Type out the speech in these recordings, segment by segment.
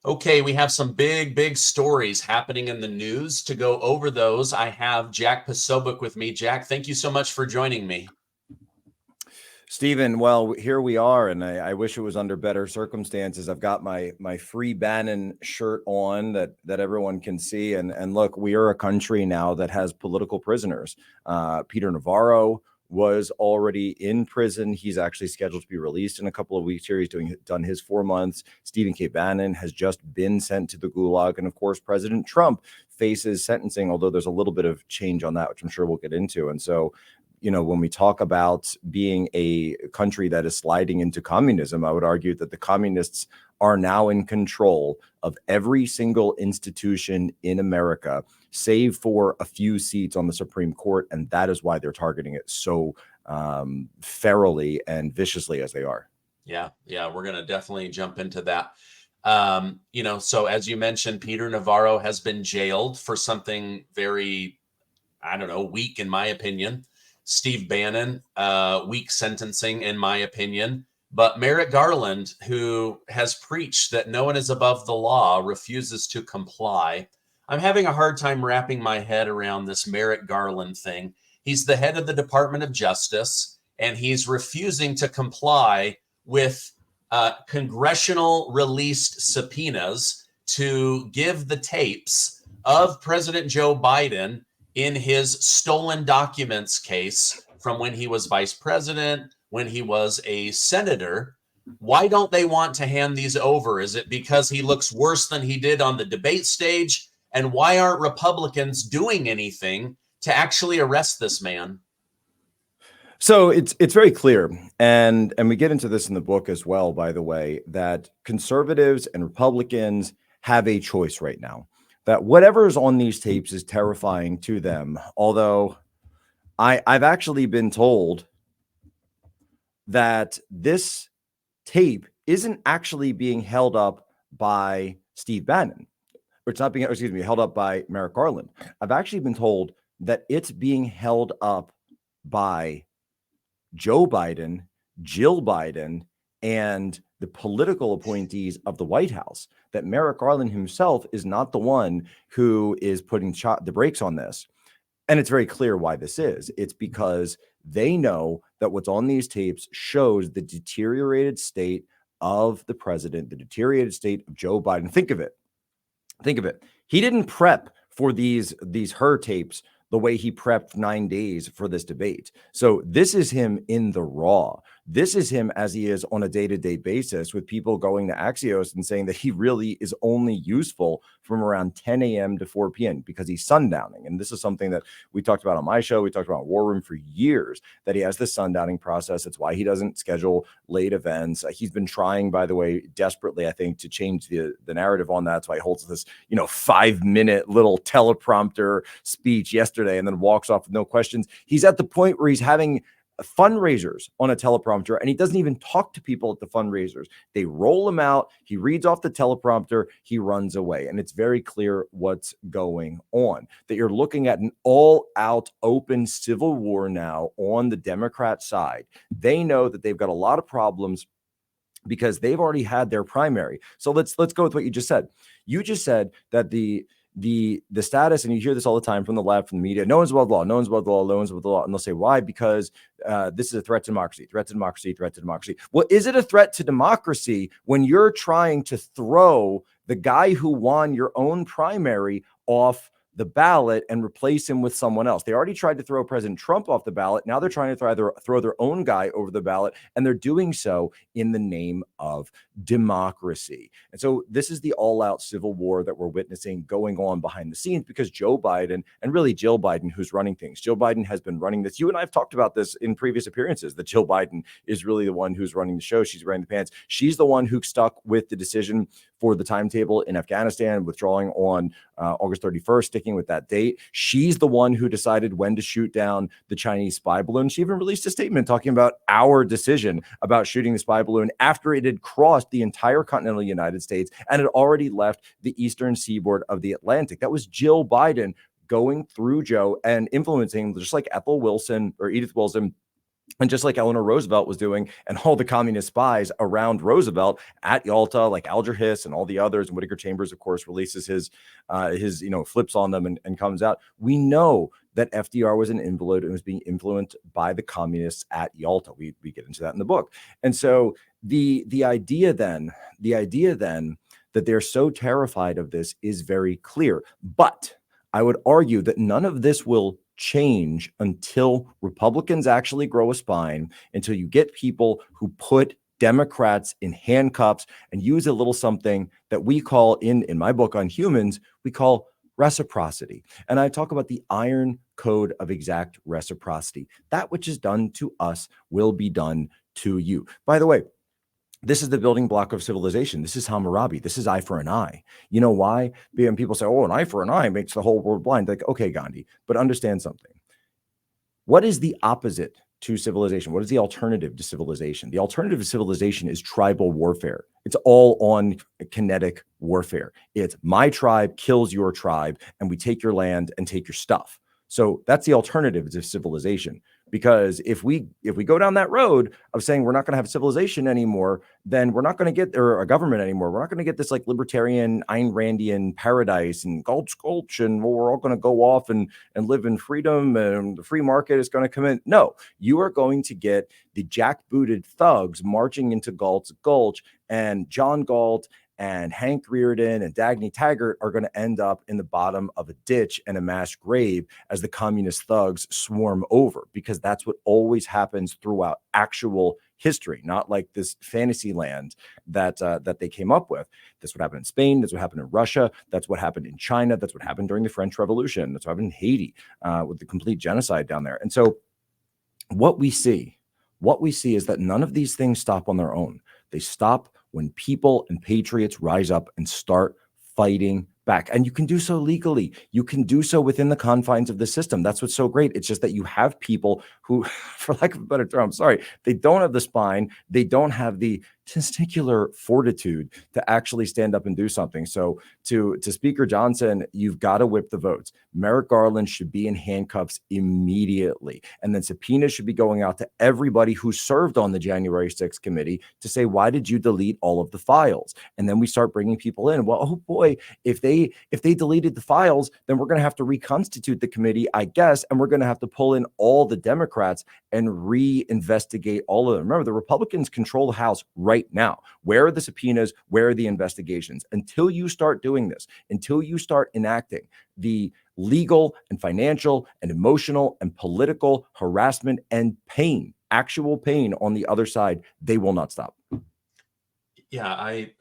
Okay, we have some big stories happening in the news. To go over those, I have Jack Posobiec with me. Jack, thank you so much for joining me. Stephen, well, here we are, and I wish it was under better circumstances. I've got my free Bannon shirt on that everyone can see, and look, we are a country now that has political prisoners. Peter Navarro was already in prison. He's actually scheduled to be released in a couple of weeks here. He's done his 4 months. Stephen K. Bannon has just been sent to the gulag, and of course, President Trump faces sentencing, although there's a little bit of change on that, which I'm sure we'll get into. And so when we talk about being a country that is sliding into communism, I would argue that the communists are now in control of every single institution in America, save for a few seats on the Supreme Court. And that is why they're targeting it so ferally and viciously as they are. Yeah, we're going to definitely jump into that. So as you mentioned, Peter Navarro has been jailed for something very, I don't know, weak in my opinion. Steve Bannon, weak sentencing, in my opinion. But Merrick Garland, who has preached that no one is above the law, refuses to comply. I'm having a hard time wrapping my head around this Merrick Garland thing. He's the head of the Department of Justice, and he's refusing to comply with congressional released subpoenas to give the tapes of President Joe Biden in his stolen documents case from when he was vice president, when he was a senator. Why don't they want to hand these over? Is it because he looks worse than he did on the debate stage? And why aren't Republicans doing anything to actually arrest this man? So it's very clear, and we get into this in the book as well, by the way, that conservatives and Republicans have a choice right now. That whatever is on these tapes is terrifying to them. Although I've actually been told that this tape isn't actually being held up by Steve Bannon, or it's not being, held up by Merrick Garland. I've actually been told that it's being held up by Joe Biden, Jill Biden, and the political appointees of the White House, that Merrick Garland himself is not the one who is putting the brakes on this. And it's very clear why this is. It's because they know that what's on these tapes shows the deteriorated state of the president, the deteriorated state of Joe Biden. Think of it. He didn't prep for these her tapes the way he prepped 9 days for this debate. So this is him in the raw. This is him as he is on a day-to-day basis, with people going to Axios and saying that he really is only useful from around 10 a.m. to 4 p.m. because he's sundowning. And this is something that we talked about on my show. We talked about War Room for years, that he has this sundowning process. It's why he doesn't schedule late events. He's been trying, by the way, desperately, I think, to change the narrative on that. That's why he holds this, 5-minute little teleprompter speech yesterday and then walks off with no questions. He's at the point where he's having fundraisers on a teleprompter, and he doesn't even talk to people at the fundraisers. They roll him out. He reads off the teleprompter. He runs away. And it's very clear what's going on, that you're looking at an all-out open civil war now on the Democrat side. They know that they've got a lot of problems because they've already had their primary. So let's go with what you just said. You just said that the status, and you hear this all the time from the left, from the media, no one's above the law, no one's above the law, no one's above the law. And they'll say, why? Because this is a threat to democracy. Well, is it a threat to democracy when you're trying to throw the guy who won your own primary off the ballot and replace him with someone else? They already tried to throw President Trump off the ballot. Now they're trying to throw their own guy over the ballot, and they're doing so in the name of democracy. And so this is the all-out civil war that we're witnessing going on behind the scenes, because Joe Biden, and really Jill Biden, who's running things. Jill Biden has been running this. You and I have talked about this in previous appearances, that Jill Biden is really the one who's running the show. She's wearing the pants. She's the one who stuck with the decision for the timetable in Afghanistan, withdrawing on August 31st, sticking with that date. She's the one who decided when to shoot down the Chinese spy balloon. She even released a statement talking about our decision about shooting the spy balloon after it had crossed the entire continental United States and had already left the eastern seaboard of the Atlantic. That was Jill Biden going through Joe and influencing, just like Ethel Wilson or Edith Wilson And just like Eleanor Roosevelt was doing, and all the communist spies around Roosevelt at Yalta, like Alger Hiss and all the others, and Whittaker Chambers, of course, releases his flips on them and comes out. We know that FDR was an invalid and was being influenced by the communists at Yalta. We get into that in the book. And so the idea then that they're so terrified of this is very clear. But I would argue that none of this will change until Republicans actually grow a spine, until you get people who put Democrats in handcuffs and use a little something that we call in my book on humans, we call reciprocity. And I talk about the iron code of exact reciprocity. That which is done to us will be done to you. By the way, this is the building block of civilization. This is Hammurabi. This is eye for an eye. You know why? And people say, oh, an eye for an eye makes the whole world blind. Like, okay, Gandhi, but understand something. What is the opposite to civilization? What is the alternative to civilization? The alternative to civilization is tribal warfare. It's all on kinetic warfare. It's my tribe kills your tribe, and we take your land and take your stuff. So that's the alternative to civilization. Because if we go down that road of saying we're not going to have civilization anymore, then we're not going to get, or a government anymore. We're not going to get this like libertarian Ayn Randian paradise and Gulch, and we're all going to go off and live in freedom and the free market is going to come in. No, you are going to get the jackbooted thugs marching into Galt's Gulch, and John Galt and Hank Reardon and Dagny Taggart are going to end up in the bottom of a ditch and a mass grave as the communist thugs swarm over, because that's what always happens throughout actual history, not like this fantasy land that they came up with. That's what happened in Spain. That's what happened in Russia. That's what happened in China. That's what happened during the French Revolution. That's what happened in Haiti with the complete genocide down there. And so what we see is that none of these things stop on their own. They stop when people and patriots rise up and start fighting back. And you can do so legally. You can do so within the confines of the system. That's what's so great. It's just that you have people who, for lack of a better term, I'm sorry, they don't have the spine. They don't have the testicular fortitude to actually stand up and do something. So to Speaker Johnson, you've got to whip the votes. Merrick Garland should be in handcuffs immediately. And then subpoenas should be going out to everybody who served on the January 6th committee to say, why did you delete all of the files? And then we start bringing people in. Well, oh boy, if they deleted the files, then we're going to have to reconstitute the committee, I guess, and we're going to have to pull in all the Democrats and reinvestigate all of them. Remember, the Republicans control the House right now. Where are the subpoenas? Where are the investigations? Until you start doing this, until you start enacting the legal and financial and emotional and political harassment and pain, actual pain on the other side, they will not stop. Yeah, I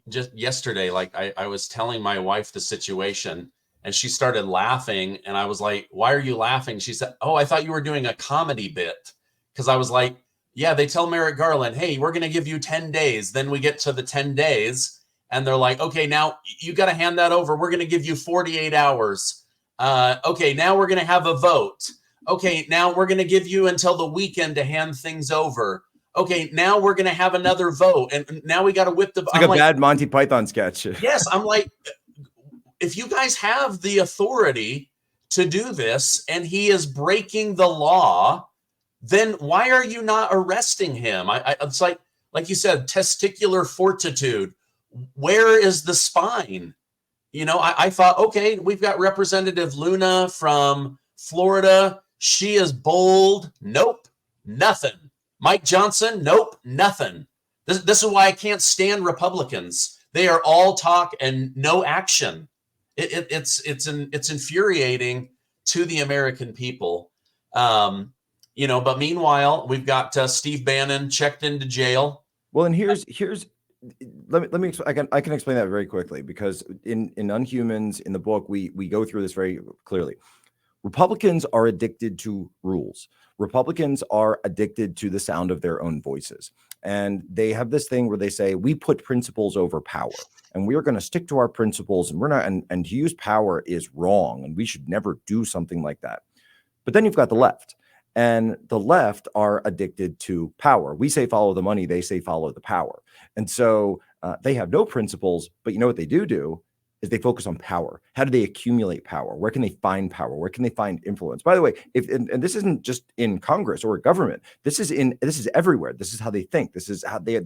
just yesterday, like I was telling my wife the situation and she started laughing and I was like, why are you laughing? She said, oh, I thought you were doing a comedy bit. Because I was like, yeah, they tell Merrick Garland, hey, we're going to give you 10 days. Then we get to the 10 days and they're like, okay, now you got to hand that over. We're going to give you 48 hours. Okay, now we're going to have a vote. Okay, now we're going to give you until the weekend to hand things over. Okay, now we're going to have another vote. And now we got to whip the... It's like a bad Monty Python sketch. Yes, I'm like, if you guys have the authority to do this and he is breaking the law, then why are you not arresting him? It's like you said, testicular fortitude. Where is the spine? You know, I thought, okay, we've got Representative Luna from Florida. She is bold. Nope, nothing. Mike Johnson, nope, nothing. This is why I can't stand Republicans. They are all talk and no action. It's infuriating to the American people. You know, but meanwhile, we've got Steve Bannon checked into jail. Well, and here's let me I can explain that very quickly, because in Unhumans, in the book, we go through this very clearly. Republicans are addicted to rules. Republicans are addicted to the sound of their own voices. And they have this thing where they say, we put principles over power, and we are going to stick to our principles, and we're not, and to use power is wrong, and we should never do something like that. But then you've got the left, and the left are addicted to power. We say follow the money, they say follow the power. And so they have no principles, but you know what they do? is they focus on power. How do they accumulate power? Where can they find power? Where can they find influence? By the way, and this isn't just in Congress or government. This is everywhere. This is how they think. This is how they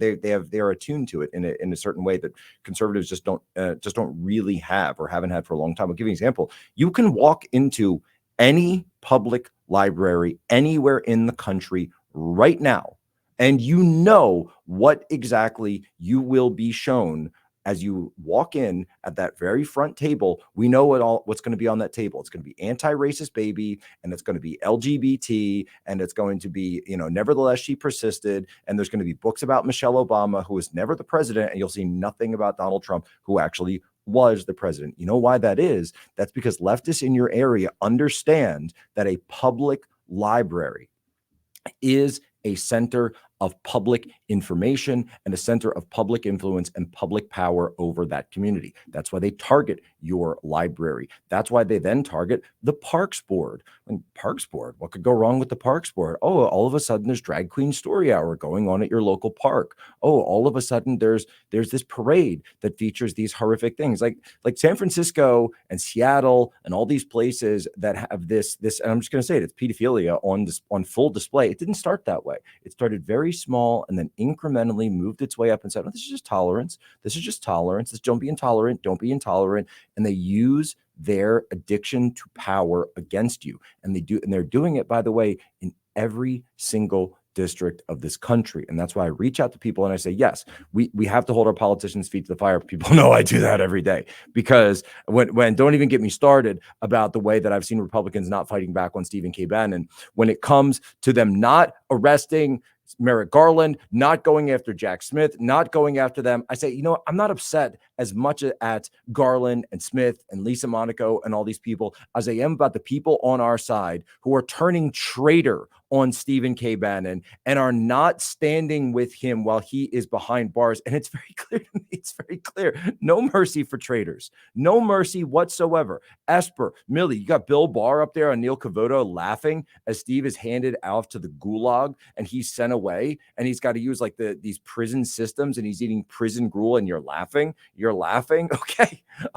are attuned to it in a certain way that conservatives just don't really have or haven't had for a long time. I'll give you an example. You can walk into any public library anywhere in the country right now, and you know what exactly you will be shown as you walk in at that very front table. We know what's going to be on that table. It's going to be anti-racist baby, and it's going to be LGBT, and it's going to be, nevertheless she persisted, and there's going to be books about Michelle Obama, who was never the president, and you'll see nothing about Donald Trump, who actually was the president. You know why that is? That's because leftists in your area understand that a public library is a center of public information and a center of public influence and public power over that community. That's why they target your library. That's why they then target the Parks Board. And Parks Board, what could go wrong with the Parks Board? Oh, all of a sudden there's drag queen story hour going on at your local park. Oh, all of a sudden there's this parade that features these horrific things like San Francisco and Seattle and all these places that have this, and I'm just going to say it, it's pedophilia on full display. It didn't start that way. It started very small and then incrementally moved its way up and said, oh, this is just tolerance. This is just tolerance. Don't be intolerant. Don't be intolerant. And they use their addiction to power against you. And they're doing it, by the way, in every single district of this country. And that's why I reach out to people and I say, yes, we have to hold our politicians' feet to the fire. People know I do that every day, because when don't even get me started about the way that I've seen Republicans not fighting back on Stephen K. Bannon when it comes to them not arresting Merrick Garland, not going after Jack Smith, not going after them. I say, I'm not upset as much at Garland and Smith and Lisa Monaco and all these people as I am about the people on our side who are turning traitor on Stephen K. Bannon and are not standing with him while he is behind bars. And it's very clear to me. It's very clear. No mercy for traitors. No mercy whatsoever. Esper, Millie, you got Bill Barr up there on Neil Cavuto laughing as Steve is handed out to the gulag and he's sent away and he's got to use like these prison systems and he's eating prison gruel and you're laughing. You're laughing.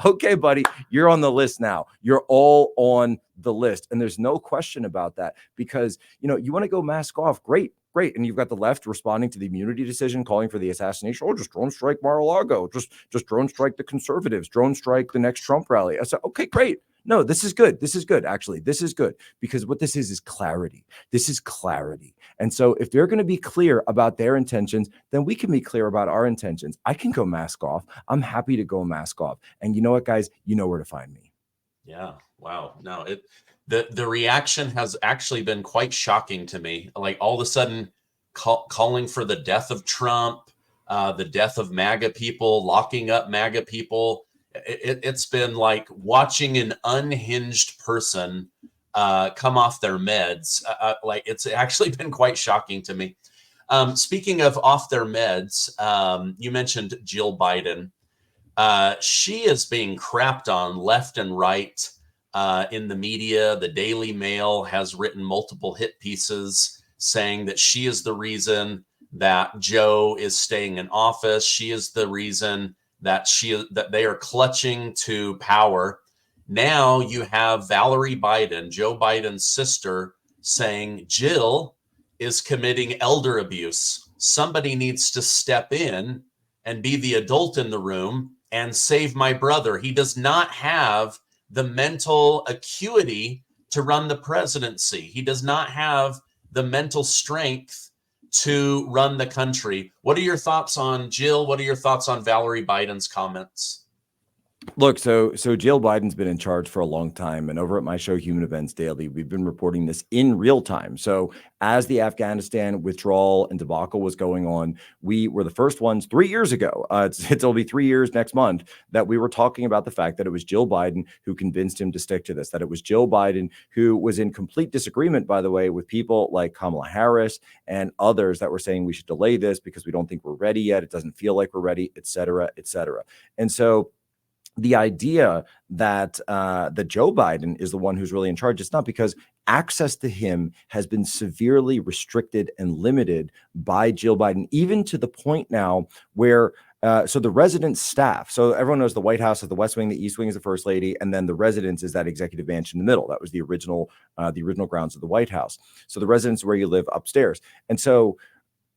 Okay, buddy, you're on the list now. You're all on the list. And there's no question about that, because, you want to go mask off. Great. And you've got the left responding to the immunity decision, calling for the assassination. Oh, just drone strike Mar-a-Lago. Just drone strike the conservatives. Drone strike the next Trump rally. I said, okay, great. No, this is good. This is good. Actually, this is good, because what this is clarity. This is clarity. And so if they're going to be clear about their intentions, then we can be clear about our intentions. I can go mask off. I'm happy to go mask off. And you know what, guys? You know where to find me. Yeah. Wow. No, the reaction has actually been quite shocking to me. Like all of a sudden calling for the death of Trump, the death of MAGA people, locking up MAGA people. It's been like watching an unhinged person come off their meds. Like it's actually been quite shocking to me. Speaking of off their meds, you mentioned Jill Biden. She is being crapped on left and right in the media. The Daily Mail has written multiple hit pieces saying that she is the reason that Joe is staying in office. She is the reason that they are clutching to power. Now you have Valerie Biden, Joe Biden's sister, saying Jill is committing elder abuse. Somebody needs to step in and be the adult in the room and save my brother. He does not have the mental acuity to run the presidency. He does not have the mental strength to run the country. What are your thoughts on Jill? What are your thoughts on Valerie Biden's comments? Look, so Jill Biden's been in charge for a long time, and over at my show, Human Events Daily, we've been reporting this in real time. So as the Afghanistan withdrawal and debacle was going on, we were the first ones 3 years ago. It'll be 3 years next month that we were talking about the fact that it was Jill Biden who convinced him to stick to this, that it was Jill Biden who was in complete disagreement, by the way, with people like Kamala Harris and others that were saying we should delay this because we don't think we're ready yet. It doesn't feel like we're ready, et cetera, et cetera. And so the idea that that Joe Biden is the one who's really in charge, it's not, because access to him has been severely restricted and limited by Jill Biden, even to the point now where So the residence staff. So everyone knows the White House is the West Wing, the East Wing is the First Lady, and then the residence is that executive mansion in the middle. That was the original grounds of the White House. So the residence is where you live upstairs. And so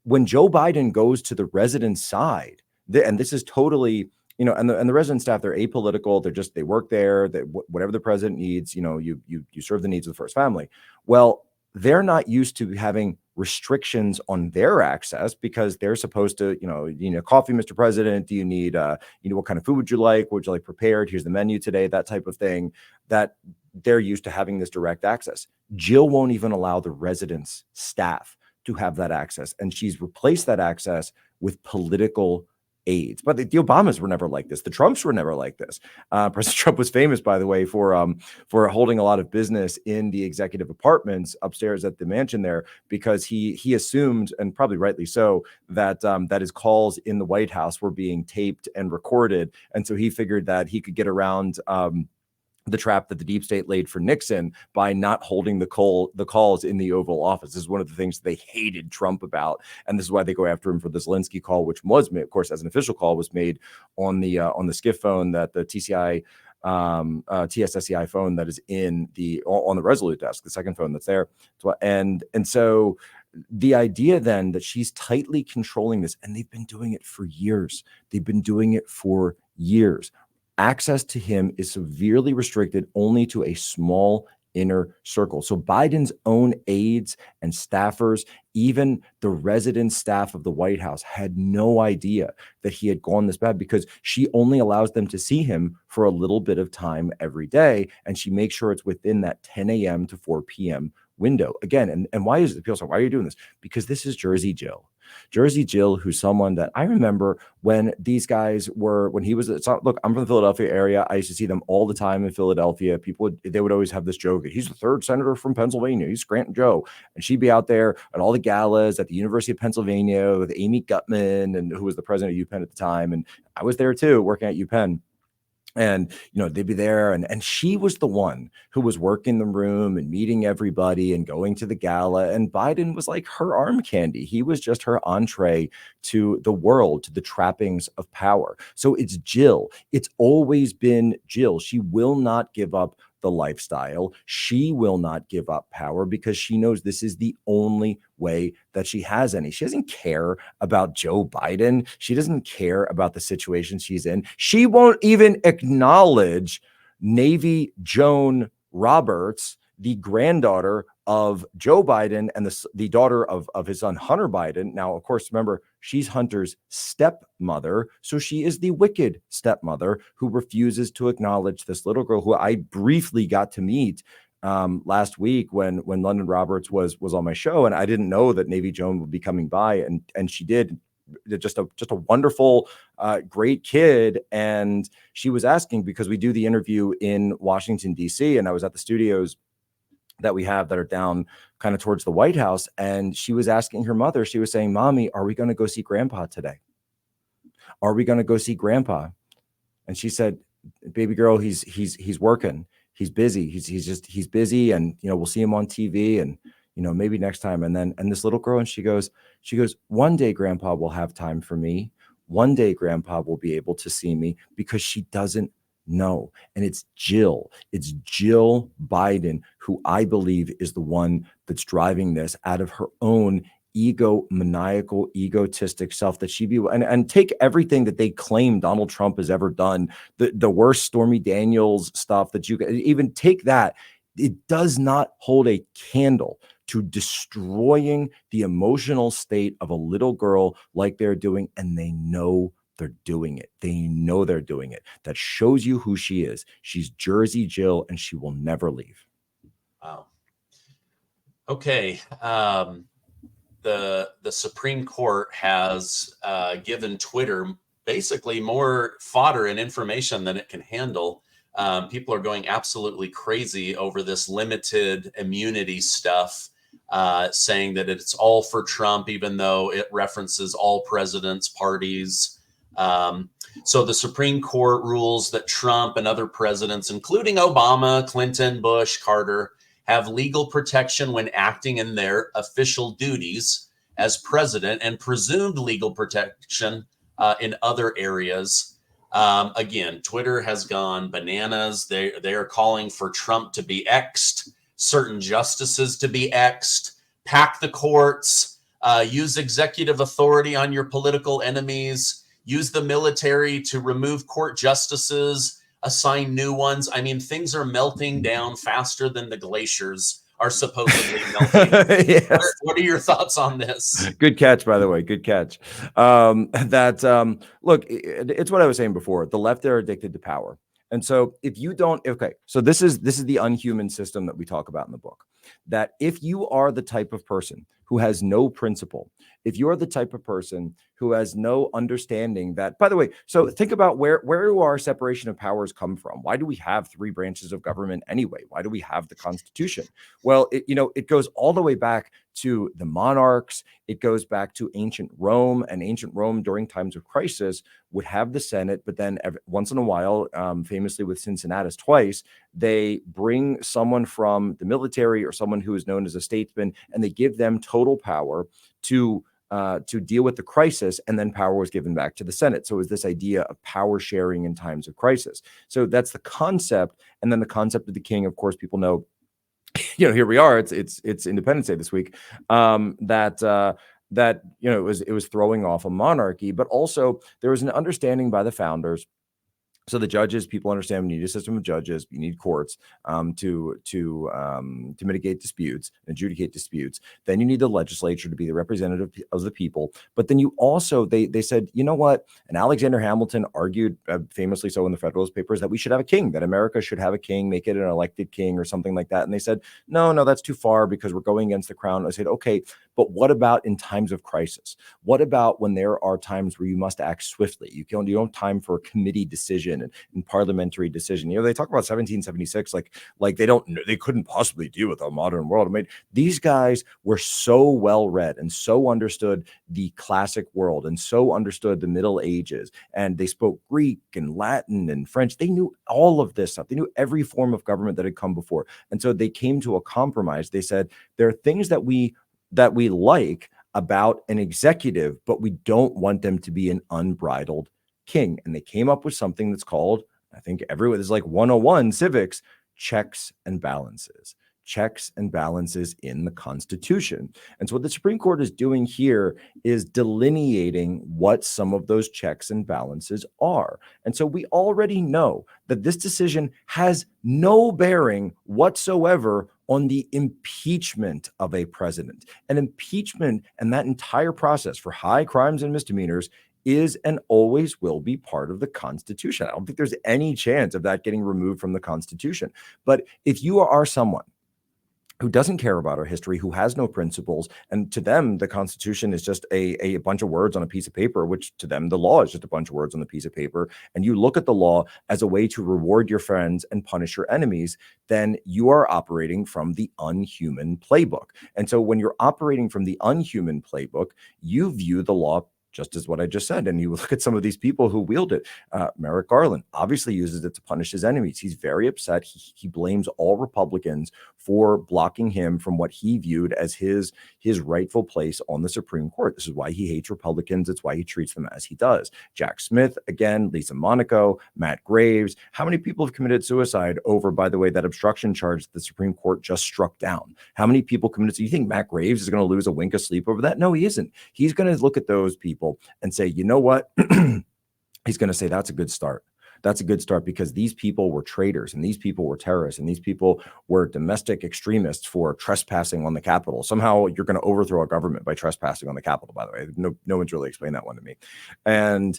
when Joe Biden goes to the residence side, and this is totally, and the resident staff, they're apolitical. They work there. Whatever the president needs, you serve the needs of the first family. Well, they're not used to having restrictions on their access because they're supposed to, coffee, Mr. President. Do you need, what kind of food would you like? What would you like prepared? Here's the menu today, that type of thing, that they're used to having this direct access. Jill won't even allow the residence staff to have that access. And she's replaced that access with political aides. But the Obamas were never like this. The Trumps were never like this. President Trump was famous, by the way, for holding a lot of business in the executive apartments upstairs at the mansion there, because he assumed, and probably rightly so, that his calls in the White House were being taped and recorded. And so he figured that he could get around the trap that the deep state laid for Nixon by not holding the calls in the Oval Office. This is one of the things they hated Trump about, and this is why they go after him for the Zelensky call, which was made, of course, as an official call, was made on the skiff phone, that the TSSCI phone that is on the Resolute desk, the second phone that's there. And so the idea then that she's tightly controlling this, and they've been doing it for years. Access to him is severely restricted only to a small inner circle. So Biden's own aides and staffers, even the resident staff of the White House, had no idea that he had gone this bad, because she only allows them to see him for a little bit of time every day. And she makes sure it's within that 10 a.m. to 4 p.m. window. Again, and why is it? People say, why are you doing this? Because this is Jersey Jill. Jersey Jill, who's someone that I remember when these guys were, when he was, look, I'm from the Philadelphia area. I used to see them all the time in Philadelphia. They would always have this joke. He's the third senator from Pennsylvania. He's Scranton Joe. And she'd be out there at all the galas at the University of Pennsylvania with Amy Gutman, and who was the president of UPenn at the time. And I was there too, working at UPenn. And, they'd be there. And she was the one who was working the room and meeting everybody and going to the gala. And Biden was like her arm candy. He was just her entree to the world, to the trappings of power. So it's Jill. It's always been Jill. She will not give up the lifestyle. She will not give up power, because she knows this is the only way that she has any. She doesn't care about Joe Biden. She doesn't care about the situation she's in. She won't even acknowledge Navy Joan Roberts, the granddaughter of Joe Biden and the daughter of his son, Hunter Biden. Now, of course, remember, she's Hunter's stepmother. So she is the wicked stepmother who refuses to acknowledge this little girl who I briefly got to meet last week when London Roberts was on my show. And I didn't know that Navy Joan would be coming by, and she did. Just a wonderful, great kid. And she was asking, because we do the interview in Washington, D.C., and I was at the studios that we have that are down kind of towards the White House. And she was asking her mother, she was saying, Mommy, are we going to go see Grandpa today? Are we going to go see Grandpa? And she said, baby girl, he's working. He's busy. He's busy. And, we'll see him on TV, and, maybe next time. And this little girl, and she goes, one day Grandpa will have time for me. One day Grandpa will be able to see me, because she doesn't know. And it's Jill Biden who I believe is the one that's driving this out of her own maniacal, egotistic self, that she be, and take everything that they claim Donald Trump has ever done, the worst Stormy Daniels stuff that you can even take that. It does not hold a candle to destroying the emotional state of a little girl like they're doing. And they know they're doing it. That shows you who she is. She's Jersey Jill, and she will never leave. Wow. Okay. The Supreme Court has given Twitter basically more fodder and information than it can handle. People are going absolutely crazy over this limited immunity stuff, saying that it's all for Trump, even though it references all presidents' parties. So the Supreme Court rules that Trump and other presidents, including Obama, Clinton, Bush, Carter, have legal protection when acting in their official duties as president, and presumed legal protection in other areas. Again, Twitter has gone bananas. They are calling for Trump to be X'd, certain justices to be X'd, pack the courts, use executive authority on your political enemies, use the military to remove court justices, assign new ones. I mean, things are melting down faster than the glaciers are supposedly melting. Yes. What are your thoughts on this? Good catch, by the way. Good catch. Look, it's what I was saying before. The left, they're addicted to power. And so if you don't, okay, so this is the unhuman system that we talk about in the book, that if you are the type of person who has no principle, if you're the type of person who has no understanding that, by the way, so think about where do our separation of powers come from? Why do we have three branches of government anyway? Why do we have the Constitution? Well, it goes all the way back to the monarchs. It goes back to ancient Rome, and ancient Rome during times of crisis would have the Senate, but then once in a while, famously with Cincinnatus twice, they bring someone from the military or someone who is known as a statesman, and they give them total power to deal with the crisis, and then power was given back to the Senate. So it was this idea of power sharing in times of crisis. So that's the concept. And then the concept of the king, of course, people know, here we are. It's Independence Day this week. That it was throwing off a monarchy, but also there was an understanding by the founders. So the judges, people understand we need a system of judges. You need courts to mitigate disputes, adjudicate disputes. Then you need the legislature to be the representative of the people. But then you also, they said, you know what? And Alexander Hamilton argued famously so in the Federalist Papers that we should have a king, that America should have a king, make it an elected king or something like that. And they said, no, that's too far because we're going against the crown. I said, okay, but what about in times of crisis? What about when there are times where you must act swiftly? You don't have time for a committee decision and parliamentary decision. They talk about 1776 like they couldn't possibly deal with a modern world. I mean, these guys were so well read and so understood the classic world and so understood the Middle Ages, and they spoke Greek and Latin and French. They knew all of this stuff. They knew every form of government that had come before, and so they came to a compromise. They said there are things that we like about an executive, but we don't want them to be an unbridled king. And they came up with something that's called, I think everyone is like 101 civics, checks and balances. Checks and balances in the Constitution. And so what the Supreme Court is doing here is delineating what some of those checks and balances are. And so we already know that this decision has no bearing whatsoever on the impeachment of a president. An impeachment and that entire process for high crimes and misdemeanors is and always will be part of the Constitution. I don't think there's any chance of that getting removed from the Constitution. But if you are someone who doesn't care about our history, who has no principles, and to them, the Constitution is just a bunch of words on a piece of paper, which to them, the law is just a bunch of words on a piece of paper, and you look at the law as a way to reward your friends and punish your enemies, then you are operating from the unhuman playbook. And so when you're operating from the unhuman playbook, you view the law just as what I just said. And you look at some of these people who wield it. Merrick Garland obviously uses it to punish his enemies. He's very upset. He blames all Republicans for blocking him from what he viewed as his rightful place on the Supreme Court. This is why he hates Republicans. It's why he treats them as he does. Jack Smith, again, Lisa Monaco, Matt Graves. How many people have committed suicide over, by the way, that obstruction charge that the Supreme Court just struck down? How many people committed? So you think Matt Graves is going to lose a wink of sleep over that? No, he isn't. He's going to look at those people and say, you know what? He's going to say, that's a good start. That's a good start because these people were traitors and these people were terrorists and these people were domestic extremists for trespassing on the Capitol. Somehow you're going to overthrow a government by trespassing on the Capitol, by the way. No one's really explained that one to me. And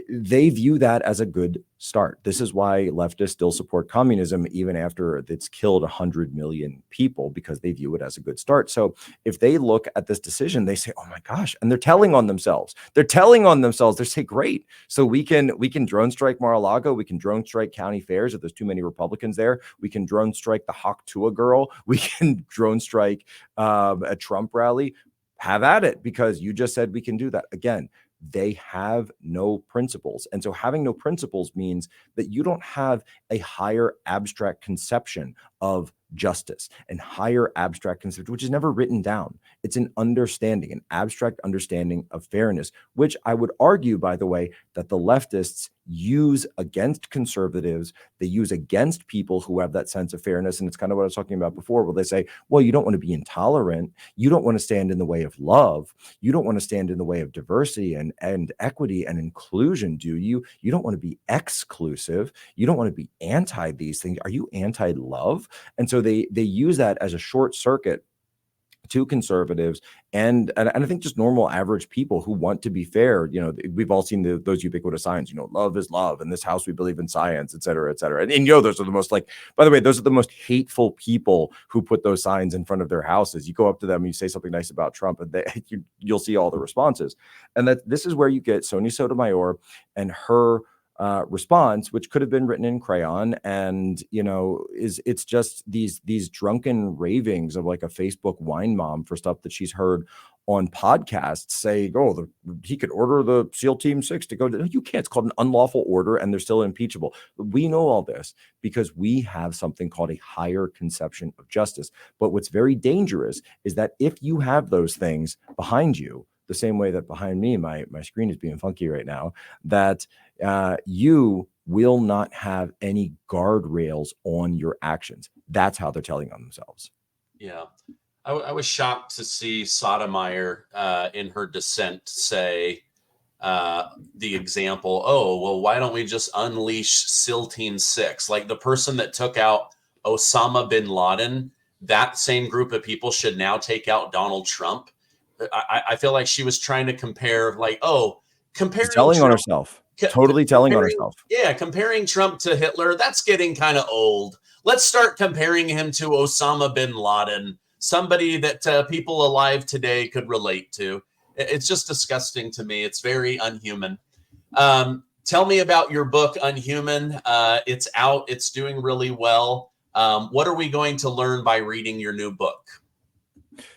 they view that as a good start. This is why leftists still support communism even after it's killed 100 million people, because they view it as a good start. So if they look at this decision, they say, oh my gosh, and they're telling on themselves. They say, great. So we can drone strike Mar-a-Lago. We can drone strike county fairs if there's too many Republicans there. We can drone strike the Hawk Tuah girl. We can drone strike a Trump rally. Have at it, because you just said we can do that. Again, they have no principles. And so having no principles means that you don't have a higher abstract conception of justice and higher abstract concept, which is never written down. It's an understanding, an abstract understanding of fairness, which I would argue, by the way, that the leftists use against conservatives. They use against people who have that sense of fairness. And it's kind of what I was talking about before, where they say, well, you don't want to be intolerant. You don't want to stand in the way of love. You don't want to stand in the way of diversity and equity and inclusion, do you? You don't want to be exclusive. You don't want to be anti these things. Are you anti-love? And so they use that as a short circuit to conservatives and I think just normal average people who want to be fair. We've all seen those ubiquitous signs, love is love. In this house, we believe in science, et cetera, et cetera. And those are the most by the way, those are the most hateful people who put those signs in front of their houses. You go up to them and you say something nice about Trump and you'll see all the responses. And that this is where you get Sonia Sotomayor and her response, which could have been written in crayon, and it's just these drunken ravings of like a Facebook wine mom for stuff that she's heard on podcasts saying, oh, he could order the SEAL Team 6 to go to. You can't. It's called an unlawful order, and they're still impeachable. We know all this because we have something called a higher conception of justice. But what's very dangerous is that if you have those things behind you, the same way that behind me, my screen is being funky right now, that you will not have any guardrails on your actions. That's how they're telling on themselves. Yeah. I was shocked to see Sotomayor in her dissent say the example, oh, well, why don't we just unleash SEAL Team 6? Like the person that took out Osama bin Laden, that same group of people should now take out Donald Trump. I feel like she was trying to compare, comparing telling Trump, on herself, totally telling on herself. Yeah, comparing Trump to Hitler, that's getting kind of old. Let's start comparing him to Osama bin Laden, somebody that people alive today could relate to. It's just disgusting to me. It's very unhuman. Tell me about your book, Unhuman. It's out. It's doing really well. What are we going to learn by reading your new book?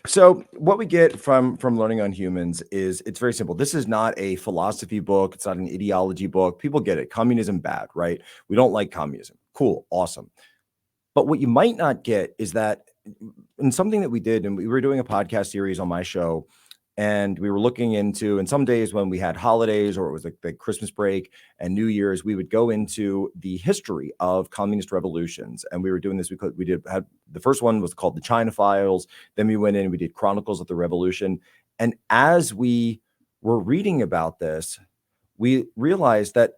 So what we get from learning on humans is it's very simple. This is not a philosophy book. It's not an ideology book. People get it. Communism bad, right? We don't like communism. Cool. Awesome. But what you might not get is that in something that we did, and we were doing a podcast series on my show, and we were looking into, and some days when we had holidays or it was like the Christmas break and New Year's, we would go into the history of communist revolutions. And we were doing this because had the first one was called the China Files. Then we went in and we did Chronicles of the Revolution. And as we were reading about this, we realized that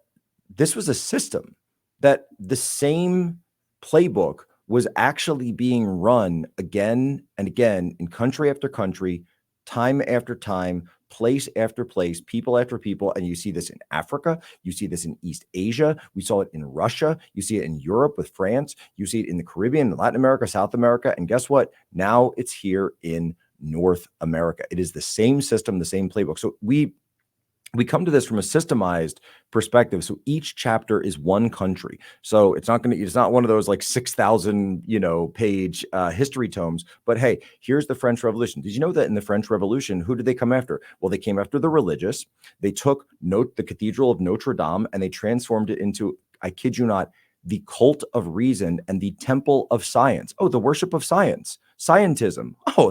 this was a system, that the same playbook was actually being run again and again in country after country, time after time, place after place, people after people. And you see this in Africa. You see this in East Asia. We saw it in Russia. You see it in Europe with France. You see it in the Caribbean, Latin America, South America. And guess what? Now it's here in North America. It is the same system, the same playbook. So we come to this from a systemized perspective. So each chapter is one country. So it's not one of those like 6,000, page history tomes, but hey, here's the French Revolution. Did you know that in the French Revolution, who did they come after? Well, they came after the religious. They took the Cathedral of Notre Dame and they transformed it into, I kid you not, the cult of reason and the temple of science. Oh, the worship of science. Scientism. Oh,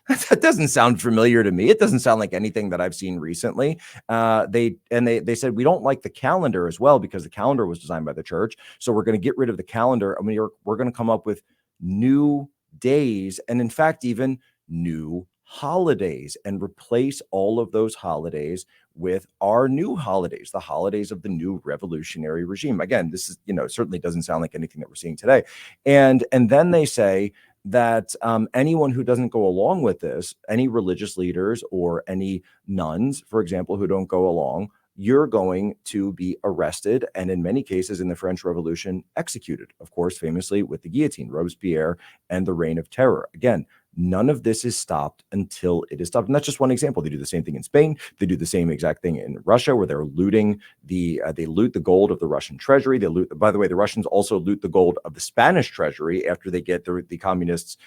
that doesn't sound familiar to me. It doesn't sound like anything that I've seen recently. They said we don't like the calendar as well because the calendar was designed by the church. So we're going to get rid of the calendar. I mean, we're going to come up with new days and in fact, even new holidays and replace all of those holidays with our new holidays, the holidays of the new revolutionary regime. Again, this is, certainly doesn't sound like anything that we're seeing today. And then they say that anyone who doesn't go along with this, any religious leaders or any nuns, for example, who don't go along, you're going to be arrested and in many cases in the French Revolution executed, of course, famously with the guillotine, Robespierre and the Reign of Terror. Again, None of this is stopped until it is stopped. And that's just one example. They do the same thing in Spain. They do the same exact thing in Russia, where they're looting they loot the gold of the Russian treasury. By the way, the Russians also loot the gold of the Spanish treasury after they get the communists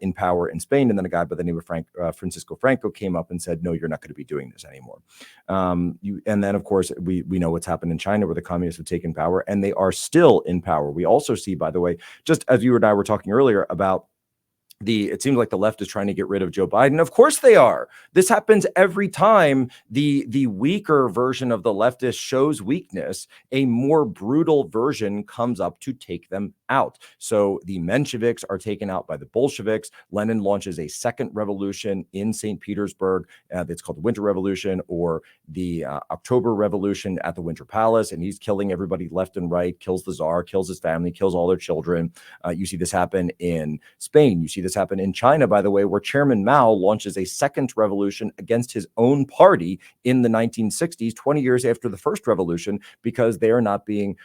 in power in Spain. And then a guy by the name of Francisco Franco came up and said, no, you're not going to be doing this anymore. And then, of course, we know what's happened in China, where the communists have taken power, and they are still in power. We also see, by the way, just as you and I were talking earlier about it seems like the left is trying to get rid of Joe Biden. Of course they are. This happens every time the weaker version of the leftist shows weakness, a more brutal version comes up to take them out. So the Mensheviks are taken out by the Bolsheviks. Lenin launches a second revolution in St. Petersburg. It's called the Winter Revolution, or the October Revolution at the Winter Palace. And he's killing everybody left and right, kills the Tsar, kills his family, kills all their children. You see this happen in Spain. You see this happen in China, by the way, where Chairman Mao launches a second revolution against his own party in the 1960s, 20 years after the first revolution, because they are not being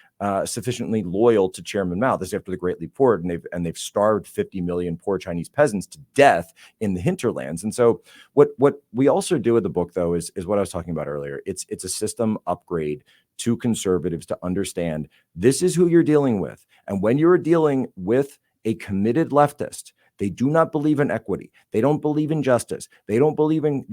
sufficiently loyal to Chairman Mao. This is after the Great Leap Forward, and they've starved 50 million poor Chinese peasants to death in the hinterlands. And so what we also do with the book, though, is what I was talking about earlier. It's a system upgrade to conservatives to understand this is who you're dealing with. And when you're dealing with a committed leftist, they do not believe in equity. They don't believe in justice. They don't even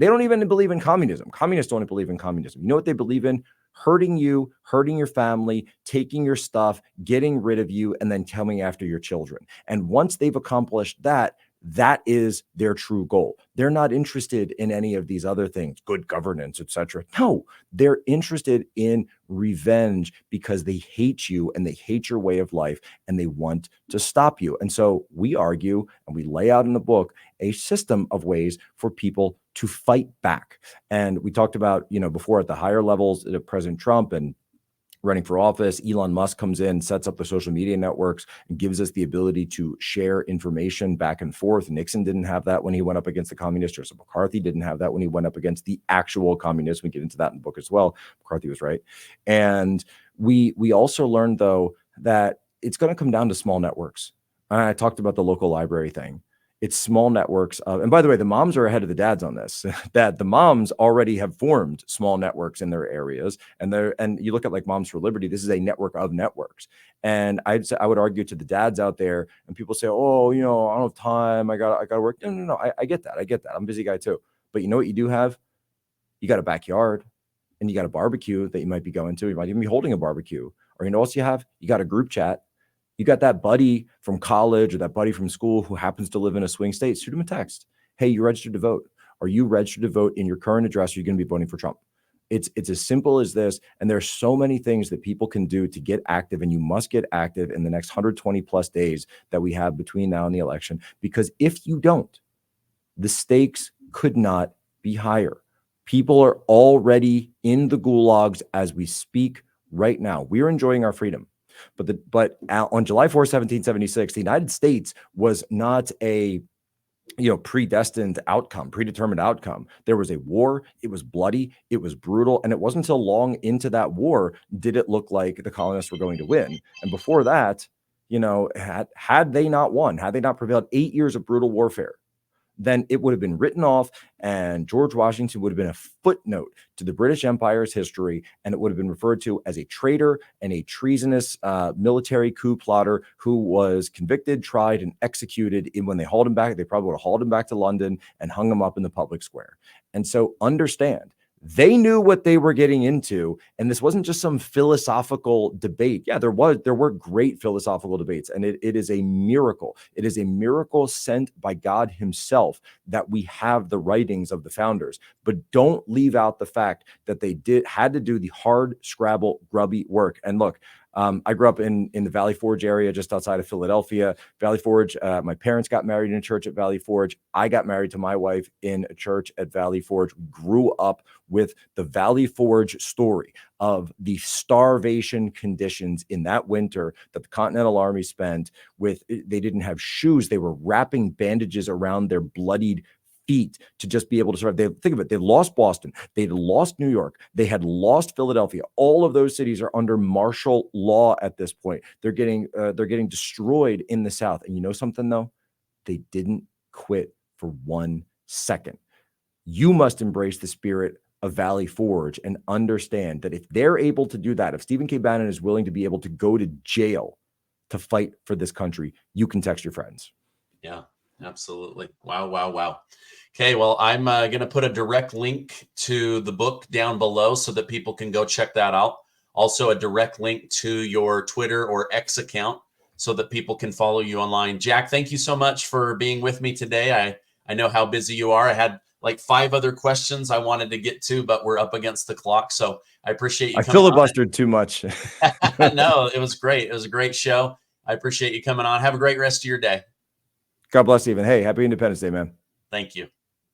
believe in communism. Communists don't believe in communism. You know what they believe in? Hurting you, hurting your family, taking your stuff, getting rid of you, and then coming after your children. And once they've accomplished that, that is their true goal. They're not interested in any of these other things, good governance, etc. No, they're interested in revenge because they hate you and they hate your way of life and they want to stop you. And so we argue and we lay out in the book a system of ways for people to fight back. And we talked about, before at the higher levels, President Trump and running for office, Elon Musk comes in, sets up the social media networks, and gives us the ability to share information back and forth. Nixon didn't have that when he went up against the communists. Joseph McCarthy didn't have that when he went up against the actual communists. We get into that in the book as well. McCarthy was right. And we also learned, though, that it's going to come down to small networks. I talked about the local library thing. It's small networks. And by the way, the moms are ahead of the dads on this. That the moms already have formed small networks in their areas, and you look at like Moms for Liberty. This is a network of networks. And I would argue to the dads out there, and people say, "Oh, I don't have time. I got to work." No. I get that. I'm a busy guy too. But you know what you do have? You got a backyard, and you got a barbecue that you might be going to. You might even be holding a barbecue, or you know what else you have? You got a group chat. You got that buddy from college or that buddy from school who happens to live in a swing state. Shoot him a text. Hey, you registered to vote? Are you registered to vote in your current address? Or are you going to be voting for Trump? It's as simple as this. And there's so many things that people can do to get active. And you must get active in the next 120 plus days that we have between now and the election. Because if you don't, the stakes could not be higher. People are already in the gulags as we speak right now. We're enjoying our freedom. But on July 4th, 1776, the United States was not a predetermined outcome. There was a war. It was bloody. It was brutal. And it wasn't until long into that war did it look like the colonists were going to win. And before that, had they not won, had they not prevailed, 8 years of brutal warfare, then it would have been written off, and George Washington would have been a footnote to the British Empire's history, and it would have been referred to as a traitor and a treasonous military coup plotter who was convicted, tried, and executed. And when they hauled him back, they probably would have hauled him back to London and hung him up in the public square. And so understand, they knew what they were getting into, and this wasn't just some philosophical debate. Yeah, there were great philosophical debates, and it is a miracle. It is a miracle sent by God himself that we have the writings of the founders. But don't leave out the fact that they had to do the hard, scrabble, grubby work. And look, I grew up in the Valley Forge area, just outside of Philadelphia. Valley Forge, my parents got married in a church at Valley Forge. I got married to my wife in a church at Valley Forge. We grew up with the Valley Forge story of the starvation conditions in that winter that the Continental Army spent with. They didn't have shoes. They were wrapping bandages around their bloodied feet to just be able to survive. Think of it. They lost Boston. They'd lost New York. They had lost Philadelphia. All of those cities are under martial law at this point. They're getting destroyed in the South. And you know something, though? They didn't quit for 1 second. You must embrace the spirit of Valley Forge and understand that if they're able to do that, if Stephen K. Bannon is willing to be able to go to jail to fight for this country, you can text your friends. Yeah, absolutely. Wow, wow, wow. Okay, well, I'm going to put a direct link to the book down below so that people can go check that out. Also, a direct link to your Twitter or X account so that people can follow you online. Jack, thank you so much for being with me today. I know how busy you are. I had like 5 other questions I wanted to get to, but we're up against the clock. So I appreciate you I coming filibustered too much. No, it was great. It was a great show. I appreciate you coming on. Have a great rest of your day. God bless, Stephen. Hey, happy Independence Day, man. Thank you.